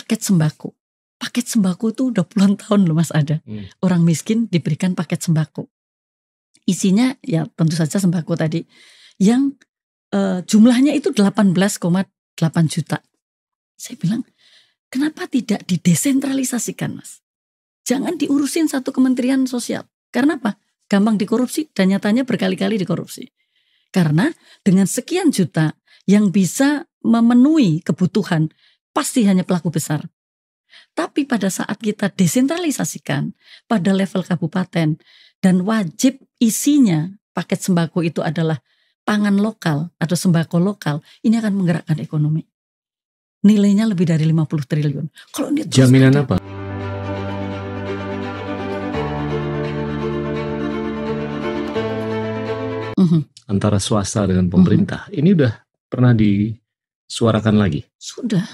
paket sembako. Paket sembako itu udah puluhan tahun loh Mas ada. Orang miskin diberikan paket sembako. Isinya ya tentu saja sembako tadi. Yang jumlahnya itu 18,8 juta. Saya bilang, kenapa tidak didesentralisasikan Mas? Jangan diurusin satu kementerian sosial. Karena apa? Gampang dikorupsi dan nyatanya berkali-kali dikorupsi. Karena dengan sekian juta yang bisa memenuhi kebutuhan pasti hanya pelaku besar. Tapi pada saat kita desentralisasikan pada level kabupaten dan wajib isinya paket sembako itu adalah pangan lokal atau sembako lokal, ini akan menggerakkan ekonomi. Nilainya lebih dari 50 triliun. Kalau ini jaminan apa? Antara swasta dengan pemerintah. Ini udah pernah disuarakan lagi? Sudah.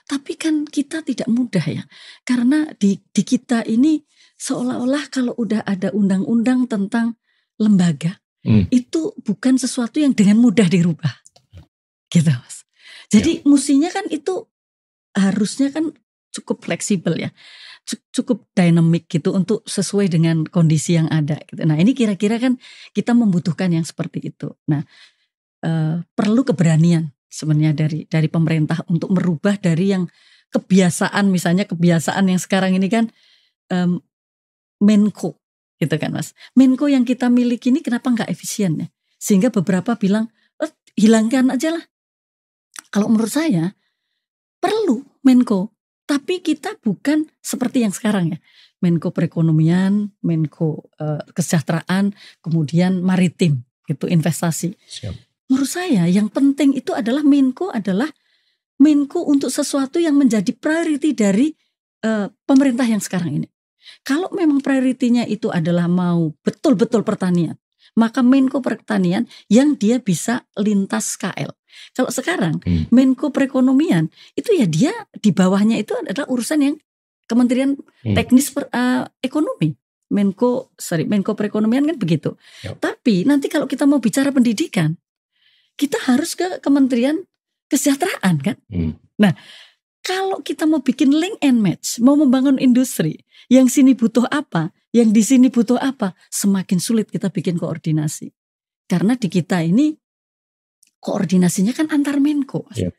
Tapi kan kita tidak mudah ya. Karena di kita ini seolah-olah kalau udah ada undang-undang tentang lembaga, itu bukan sesuatu yang dengan mudah dirubah. Gitu Mas. Jadi mestinya kan itu harusnya kan cukup fleksibel ya. Cukup dynamic gitu untuk sesuai dengan kondisi yang ada gitu. Nah ini kira-kira kan kita membutuhkan yang seperti itu. Nah perlu keberanian sebenarnya dari pemerintah untuk merubah dari yang kebiasaan, misalnya kebiasaan yang sekarang ini kan Menko gitu kan Mas. Menko yang kita miliki ini kenapa nggak efisien ya? Sehingga beberapa bilang hilangkan aja lah. Kalau menurut saya perlu Menko, tapi kita bukan seperti yang sekarang ya. Menko perekonomian, Menko kesejahteraan, kemudian maritim gitu, investasi. Siap. Menurut saya yang penting itu adalah Menko untuk sesuatu yang menjadi priority dari pemerintah yang sekarang ini. Kalau memang prioritinya itu adalah mau betul-betul pertanian, maka Menko Pertanian yang dia bisa lintas KL. Kalau sekarang Menko Perekonomian itu ya dia di bawahnya itu adalah urusan yang Kementerian Teknis Ekonomi. Menko Perekonomian kan begitu. Yep. Tapi nanti kalau kita mau bicara pendidikan, kita harus ke Kementerian Kesejahteraan kan. Nah, kalau kita mau bikin link and match, mau membangun industri, yang sini butuh apa, yang di sini butuh apa, semakin sulit kita bikin koordinasi. Karena di kita ini koordinasinya kan antar Menko. Yep.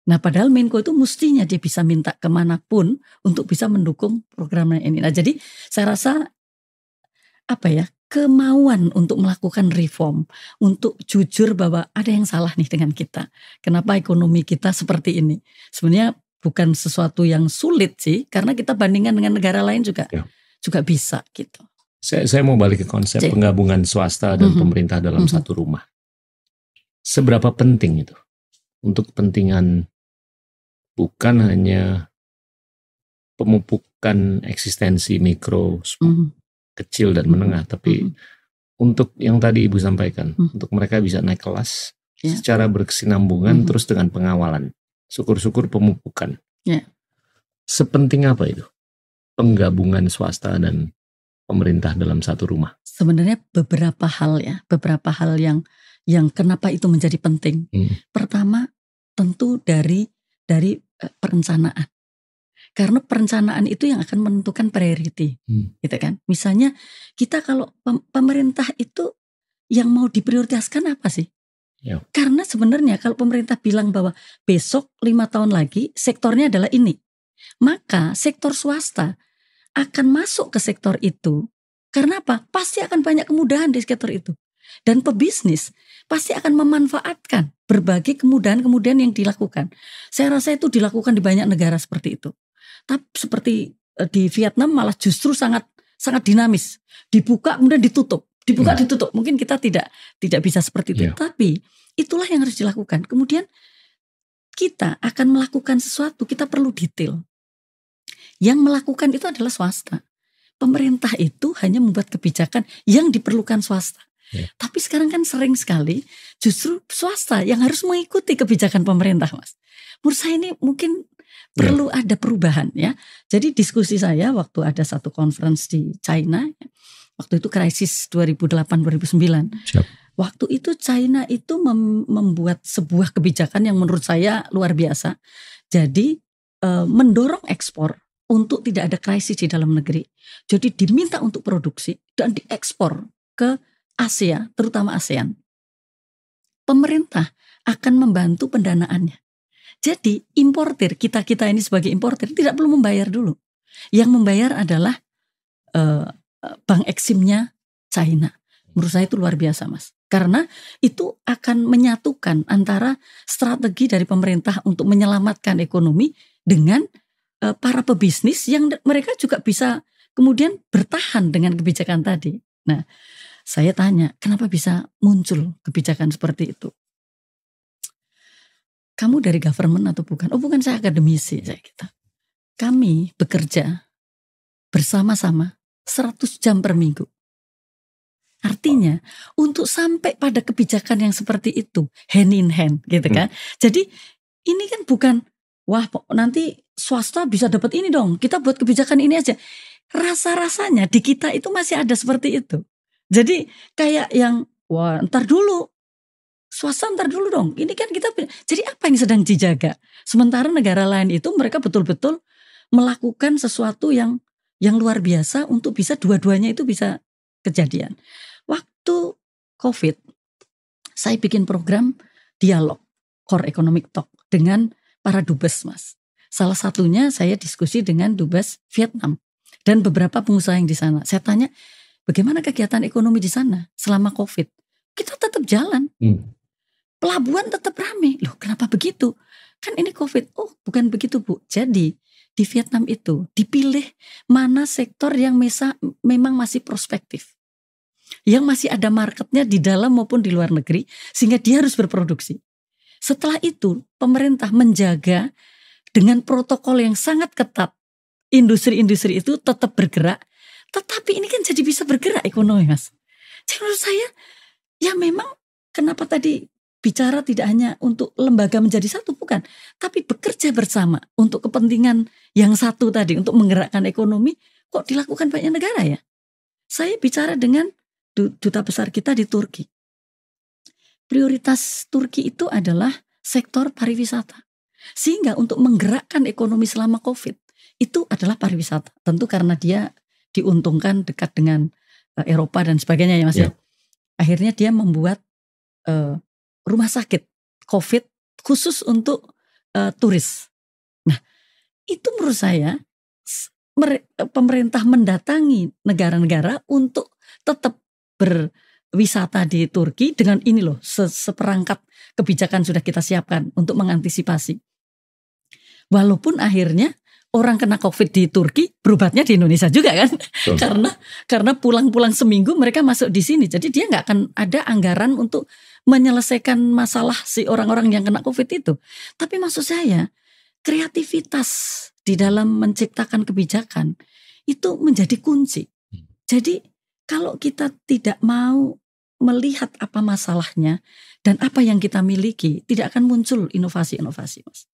Nah padahal Menko itu mestinya dia bisa minta kemanapun untuk bisa mendukung programnya ini. Nah jadi saya rasa kemauan untuk melakukan reform, untuk jujur bahwa ada yang salah nih dengan kita. Kenapa ekonomi kita seperti ini? Sebenarnya bukan sesuatu yang sulit sih, karena kita bandingkan dengan negara lain juga bisa gitu. Saya mau balik ke konsep penggabungan swasta dan pemerintah dalam satu rumah. Seberapa penting itu untuk kepentingan bukan hanya pemupukan eksistensi mikro, kecil dan menengah, tapi untuk yang tadi Ibu sampaikan, untuk mereka bisa naik kelas secara berkesinambungan, terus dengan pengawalan, syukur-syukur pemupukan. Sepenting apa itu penggabungan swasta dan pemerintah dalam satu rumah? Sebenarnya beberapa hal yang kenapa itu menjadi penting. Pertama tentu dari perencanaan. Karena perencanaan itu yang akan menentukan priority, gitu kan? Misalnya kita kalau pemerintah itu yang mau diprioritaskan apa sih? Karena sebenarnya kalau pemerintah bilang bahwa besok 5 tahun lagi sektornya adalah ini, maka sektor swasta akan masuk ke sektor itu. Karena apa? Pasti akan banyak kemudahan di sektor itu. Dan pebisnis pasti akan memanfaatkan berbagai kemudahan-kemudahan yang dilakukan. Saya rasa itu dilakukan di banyak negara seperti itu. Tapi seperti di Vietnam malah justru sangat dinamis. Dibuka kemudian ditutup. Mungkin kita tidak bisa seperti itu. Tapi itulah yang harus dilakukan. Kemudian kita akan melakukan sesuatu, kita perlu detail. Yang melakukan itu adalah swasta. Pemerintah itu hanya membuat kebijakan yang diperlukan swasta. Tapi sekarang kan sering sekali justru swasta yang harus mengikuti kebijakan pemerintah, Mas. Menurut saya ini mungkin perlu ada perubahan ya. Jadi diskusi saya waktu ada satu conference di China, waktu itu krisis 2008-2009. Waktu itu China itu membuat sebuah kebijakan yang menurut saya luar biasa. Jadi mendorong ekspor untuk tidak ada krisis di dalam negeri. Jadi diminta untuk produksi dan diekspor ke Asia, terutama ASEAN. Pemerintah akan membantu pendanaannya. Jadi importir, kita ini sebagai importir tidak perlu membayar dulu. Yang membayar adalah bank eksimnya China. Menurut saya itu luar biasa, Mas. Karena itu akan menyatukan antara strategi dari pemerintah untuk menyelamatkan ekonomi dengan para pebisnis yang mereka juga bisa kemudian bertahan dengan kebijakan tadi. Nah, saya tanya, kenapa bisa muncul kebijakan seperti itu? Kamu dari government atau bukan? Oh, bukan, saya akademisi, saya kata. Kami bekerja bersama-sama 100 jam per minggu. Artinya untuk sampai pada kebijakan yang seperti itu, hand in hand gitu kan. Jadi ini kan bukan, wah nanti swasta bisa dapat ini dong, kita buat kebijakan ini aja. Rasa-rasanya di kita itu masih ada seperti itu. Jadi kayak yang, wah ntar dulu, swasta ntar dulu dong. Ini kan kita, jadi apa yang sedang dijaga? Sementara negara lain itu mereka betul-betul melakukan sesuatu yang luar biasa untuk bisa dua-duanya itu bisa kejadian. Waktu COVID, saya bikin program dialog Core Economic Talk dengan para dubes, Mas. Salah satunya saya diskusi dengan dubes Vietnam dan beberapa pengusaha yang di sana. Saya tanya, bagaimana kegiatan ekonomi di sana selama COVID? Kita tetap jalan. Pelabuhan tetap ramai. Loh, kenapa begitu? Kan ini COVID. Oh, bukan begitu, Bu. Jadi di Vietnam itu dipilih mana sektor yang memang masih prospektif, yang masih ada marketnya di dalam maupun di luar negeri, sehingga dia harus berproduksi. Setelah itu pemerintah menjaga dengan protokol yang sangat ketat, industri-industri itu tetap bergerak, tetapi ini kan jadi bisa bergerak ekonomi, Mas. Jadi menurut saya, ya memang kenapa tadi bicara tidak hanya untuk lembaga menjadi satu, bukan, tapi bekerja bersama untuk kepentingan yang satu tadi, untuk menggerakkan ekonomi, kok dilakukan banyak negara ya. Saya bicara dengan duta besar kita di Turki. Prioritas Turki itu adalah sektor pariwisata. Sehingga untuk menggerakkan ekonomi selama COVID, itu adalah pariwisata. Tentu karena dia diuntungkan dekat dengan Eropa dan sebagainya ya, Mas ya. Akhirnya dia membuat rumah sakit COVID khusus untuk turis. Nah, itu menurut saya pemerintah mendatangi negara-negara untuk tetap berwisata di Turki dengan ini loh, seperangkat kebijakan sudah kita siapkan untuk mengantisipasi. Walaupun akhirnya orang kena COVID di Turki berobatnya di Indonesia juga kan, karena pulang-pulang seminggu mereka masuk di sini, jadi dia nggak akan ada anggaran untuk menyelesaikan masalah si orang-orang yang kena COVID itu. Tapi maksud saya, kreativitas di dalam menciptakan kebijakan itu menjadi kunci. Jadi kalau kita tidak mau melihat apa masalahnya dan apa yang kita miliki, tidak akan muncul inovasi-inovasi, Mas.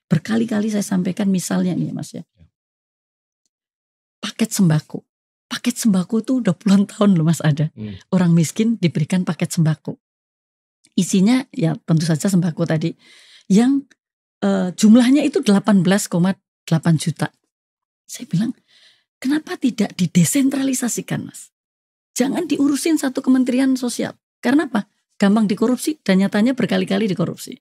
Berkali-kali saya sampaikan misalnya nih, Mas ya. Paket sembako. Paket sembako itu udah puluhan tahun loh, Mas, ada. Orang miskin diberikan paket sembako. Isinya ya tentu saja sembako tadi yang jumlahnya itu 18,8 juta. Saya bilang, kenapa tidak didesentralisasikan, Mas? Jangan diurusin satu kementerian sosial. Karena apa? Gampang dikorupsi dan nyatanya berkali-kali dikorupsi.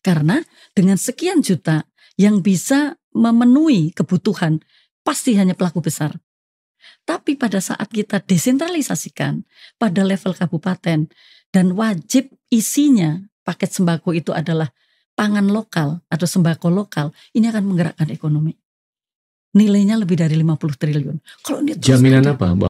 Karena dengan sekian juta yang bisa memenuhi kebutuhan pasti hanya pelaku besar. Tapi pada saat kita desentralisasikan pada level kabupaten dan wajib isinya paket sembako itu adalah pangan lokal atau sembako lokal, ini akan menggerakkan ekonomi. Nilainya lebih dari 50 triliun. Kalau ini jaminan apa, Mbak?